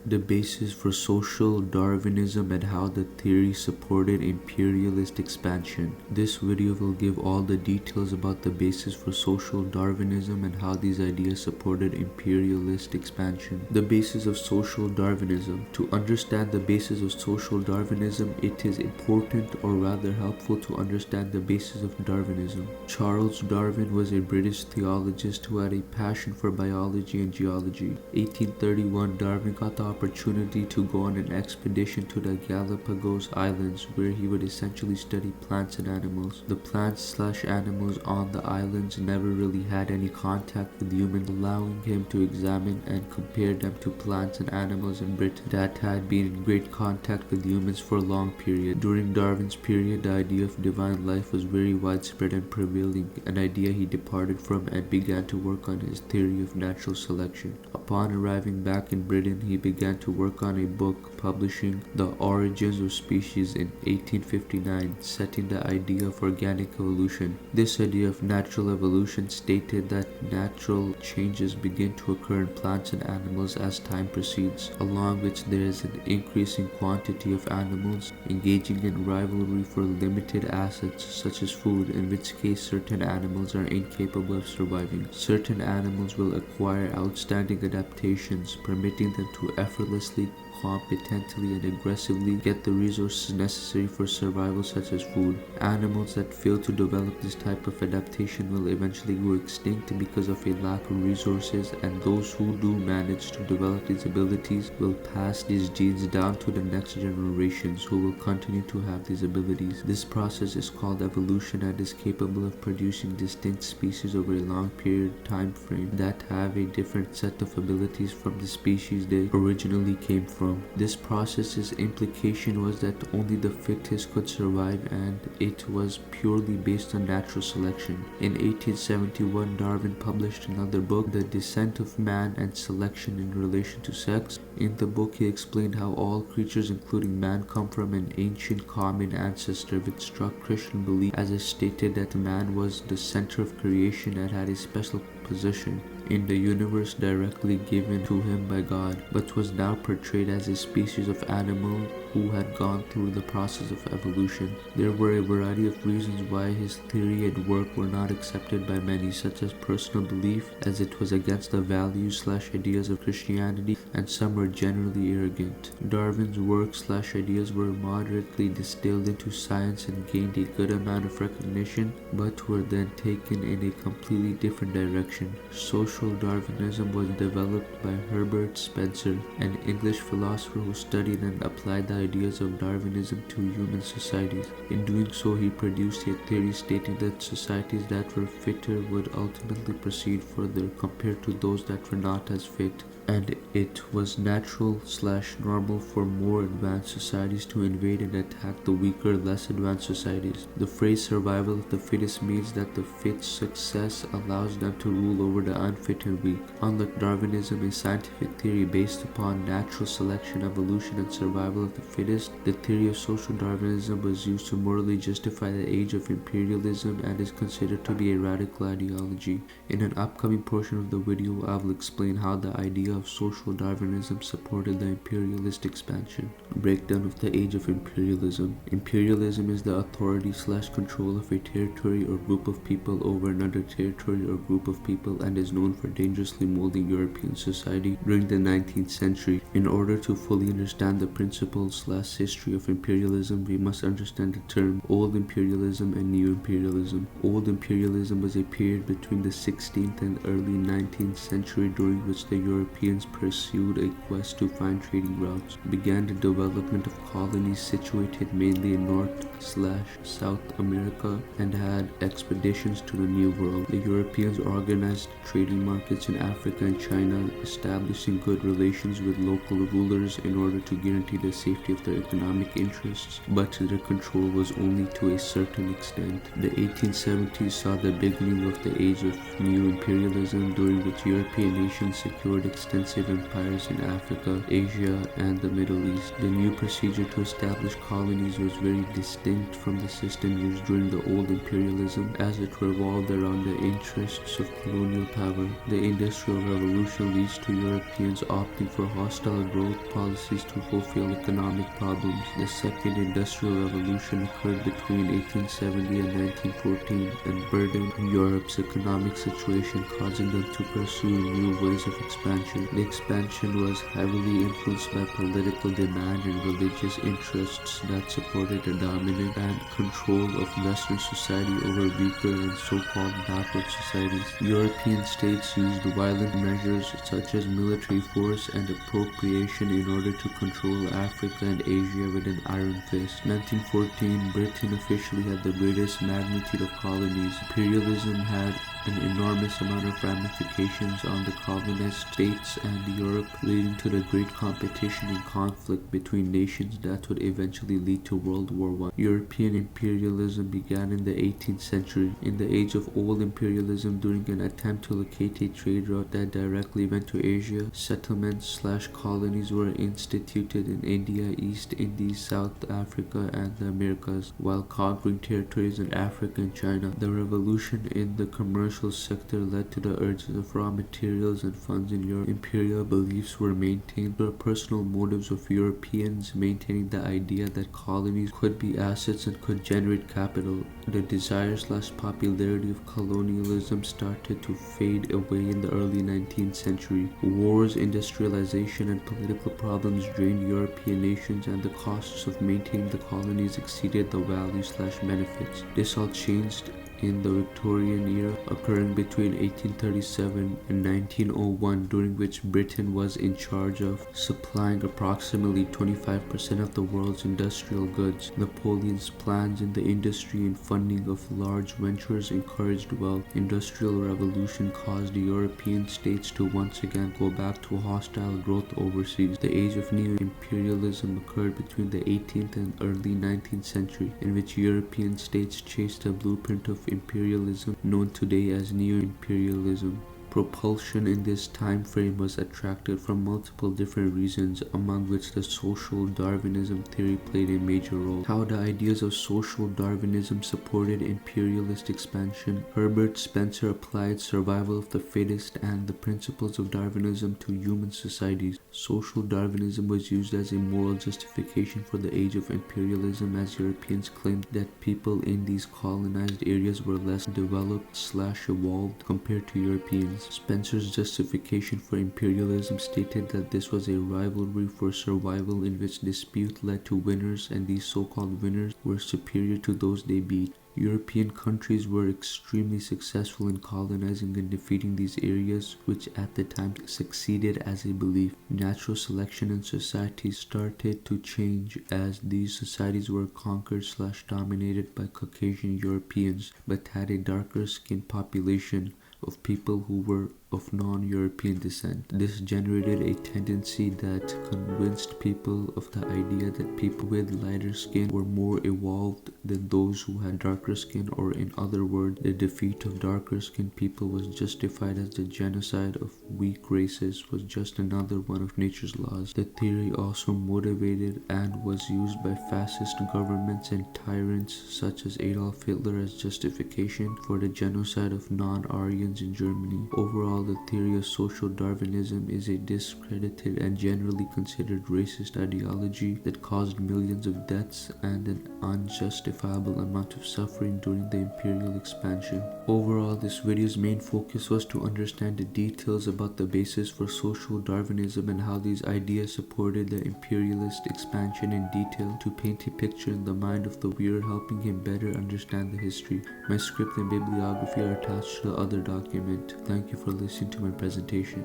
The basis for social Darwinism and how the theory supported imperialist expansion. This video will give all the details about the basis for social Darwinism and how these ideas supported imperialist expansion. The basis of social Darwinism. To understand the basis of social Darwinism, it is important, or rather helpful, to understand the basis of Darwinism. Charles Darwin was a British theologist who had a passion for biology and geology. 1831, Darwin got the opportunity to go on an expedition to the Galapagos Islands, where he would essentially study plants and animals. The plants/animals on the islands never really had any contact with humans, allowing him to examine and compare them to plants and animals in Britain that had been in great contact with humans for a long period. During Darwin's period, the idea of divine life was very widespread and prevailing, an idea he departed from and began to work on his theory of natural selection. Upon arriving back in Britain, he began to work on a book publishing The Origins of Species in 1859, setting the idea of organic evolution. This idea of natural evolution stated that natural changes begin to occur in plants and animals as time proceeds, along which there is an increasing quantity of animals engaging in rivalry for limited assets such as food, in which case certain animals are incapable of surviving. Certain animals will acquire outstanding adaptations, permitting them to effortlessly, competently, and aggressively get the resources necessary for survival, such as food. Animals that fail to develop this type of adaptation will eventually go extinct because of a lack of resources, and those who do manage to develop these abilities will pass these genes down to the next generations, who will continue to have these abilities. This process is called evolution and is capable of producing distinct species over a long period time frame that have a different set of abilities from the species they originally came from. This process's implication was that only the fittest could survive, and it was purely based on natural selection. In 1871, Darwin published another book, The Descent of Man and Selection in Relation to Sex. In the book, he explained how all creatures, including man, come from an ancient common ancestor, which struck Christian belief, as it stated that man was the center of creation and had a special position in the universe directly given to him by God, but was now portrayed as a species of animal who had gone through the process of evolution. There were a variety of reasons why his theory and work were not accepted by many, such as personal belief, as it was against the values/ideas of Christianity, and some were generally arrogant. Darwin's work/ideas were moderately distilled into science and gained a good amount of recognition, but were then taken in a completely different direction. Social Darwinism was developed by Herbert Spencer, an English philosopher who studied and applied the ideas of Darwinism to human societies. In doing so, he produced a theory stating that societies that were fitter would ultimately proceed further compared to those that were not as fit, and it was natural/normal for more advanced societies to invade and attack the weaker, less advanced societies. The phrase survival of the fittest means that the fit's success allows them to rule over the unfit and weak. Unlike Darwinism, a scientific theory based upon natural selection, evolution, and survival of the fittest, the theory of social Darwinism was used to morally justify the age of imperialism and is considered to be a radical ideology. In an upcoming portion of the video, I will explain how the idea of social Darwinism supported the imperialist expansion. Breakdown of the age of imperialism. Imperialism is the authority/control of a territory or group of people over another territory or group of people, and is known for dangerously molding European society during the 19th century. In order to fully understand the principles/history of imperialism, we must understand the term Old Imperialism and New Imperialism. Old Imperialism was a period between the 16th and early 19th century during which the Europeans pursued a quest to find trading routes, began the development of colonies situated mainly in North/South America, and had expeditions to the New World. The Europeans organized trading markets in Africa and China, establishing good relations with local rulers in order to guarantee the safety of their economic interests, but their control was only to a certain extent. The 1870s saw the beginning of the age of new imperialism, during which European nations secured extensive extensive empires in Africa, Asia, and the Middle East. The new procedure to establish colonies was very distinct from the system used during the old imperialism, as it revolved around the interests of colonial power. The Industrial Revolution leads to Europeans opting for hostile growth policies to fulfill economic problems. The Second Industrial Revolution occurred between 1870 and 1914 and burdened Europe's economic situation, causing them to pursue new ways of expansion. The expansion was heavily influenced by political demand and religious interests that supported the dominant and control of Western society over weaker and so-called backward societies. European states used violent measures such as military force and appropriation in order to control Africa and Asia with an iron fist. 1914, Britain officially had the greatest magnitude of colonies. Imperialism had an enormous amount of ramifications on the colonized states and Europe, leading to the great competition and conflict between nations that would eventually lead to World War I. European imperialism began in the 18th century. In the age of old imperialism, during an attempt to locate a trade route that directly went to Asia, settlements/colonies were instituted in India, East Indies, South Africa, and the Americas, while conquering territories in Africa and China. The revolution in the commercial sector led to the urges of raw materials and funds in Europe. Imperial beliefs were maintained. There were personal motives of Europeans maintaining the idea that colonies could be assets and could generate capital. The desire/popularity of colonialism started to fade away in the early 19th century. Wars, industrialization, and political problems drained European nations, and the costs of maintaining the colonies exceeded the value/benefits. This all changed in the Victorian era, occurring between 1837 and 1901, during which Britain was in charge of supplying approximately 25% of the world's industrial goods. Napoleon's plans in the industry and funding of large ventures encouraged wealth. Industrial revolution caused the European states to once again go back to hostile growth overseas. The age of neo-imperialism occurred between the 18th and early 19th century, in which European states chased a blueprint of imperialism known today as neo-imperialism. Propulsion in this time frame was attracted from multiple different reasons, among which the social Darwinism theory played a major role. How the ideas of social Darwinism supported imperialist expansion. Herbert Spencer applied survival of the fittest and the principles of Darwinism to human societies. Social Darwinism was used as a moral justification for the age of imperialism, as Europeans claimed that people in these colonized areas were less developed/evolved compared to Europeans. Spencer's justification for imperialism stated that this was a rivalry for survival in which dispute led to winners, and these so-called winners were superior to those they beat. European countries were extremely successful in colonizing and defeating these areas, which at the time succeeded as a belief. Natural selection in societies started to change as these societies were conquered/dominated by Caucasian Europeans, but had a darker skinned population of people who were of non-European descent. This generated a tendency that convinced people of the idea that people with lighter skin were more evolved than those who had darker skin, or in other words, the defeat of darker skinned people was justified as the genocide of weak races was just another one of nature's laws. The theory also motivated and was used by fascist governments and tyrants such as Adolf Hitler as justification for the genocide of non-Aryans in Germany. Overall, the theory of social Darwinism is a discredited and generally considered racist ideology that caused millions of deaths and an unjustifiable amount of suffering during the imperial expansion. Overall, this video's main focus was to understand the details about the basis for social Darwinism and how these ideas supported the imperialist expansion in detail. To paint a picture in the mind of the viewer, helping him better understand the history. My script and bibliography are attached to the other document. Thank you for listening to my presentation.